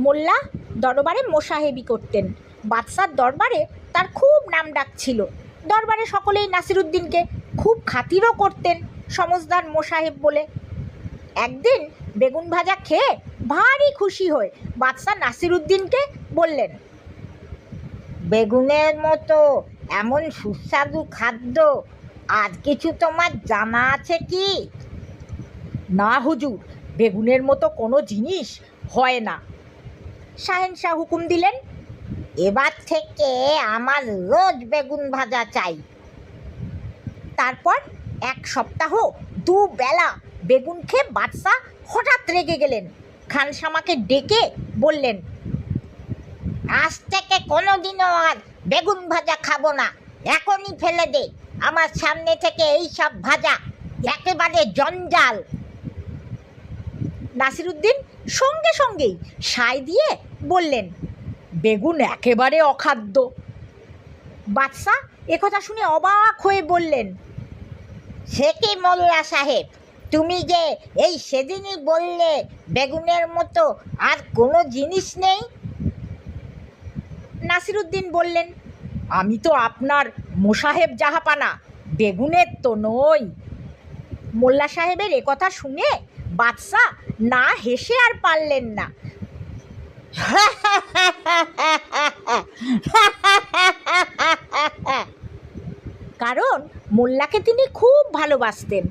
মোল্লা দরবারে মোসাহেবি করতেন। বাদশার দরবারে তার খুব নাম ডাক ছিল। দরবারে সকলেই নাসিরুদ্দিনকে খুব খাতিরও করতেন সমজদার মোসাহেব বলে। একদিন বেগুন ভাজা খেয়ে ভারী খুশি হয়ে বাদশা নাসিরুদ্দিনকে বললেন, বেগুনের মতো এমন সুস্বাদু খাদ্য আর কিছু তোমার জানা আছে কি? না হুজুর, বেগুনের মতো কোনো জিনিস হয় না। শাহেনশাহ হুকুম দিলেন, এবার থেকে আমার রোজ বেগুন ভাজা চাই। তারপর এক সপ্তাহ দুবেলা বেগুন খেয়ে বাদশা হঠাৎ রেগে গেলেন। খানসামাকে ডেকে বললেন, আজ থেকে কোনোদিনও আর বেগুন ভাজা খাবো না, এখনই ফেলে দে আমার সামনে থেকে এই সব ভাজা, একেবারে জঞ্জাল। নাসিরুদ্দিন সঙ্গে সঙ্গেই সায় দিয়ে বললেন, বেগুন একেবারে অখাদ্য। বাদশা একথা শুনে অবাক হয়ে বললেন, সে কি মোল্লা সাহেব, তুমি যে এই সেদিনই বললে বেগুনের মতো আর কোনো জিনিস নেই। নাসিরুদ্দিন বললেন, আমি তো আপনার মোসাহেব জাহাপানা, বেগুনের তো নই। মোল্লা সাহেবের একথা শুনে বাদশা না হেসে আর পারলেন না। কারণ মোল্লাকে তিনি খুব ভালোবাসতেন।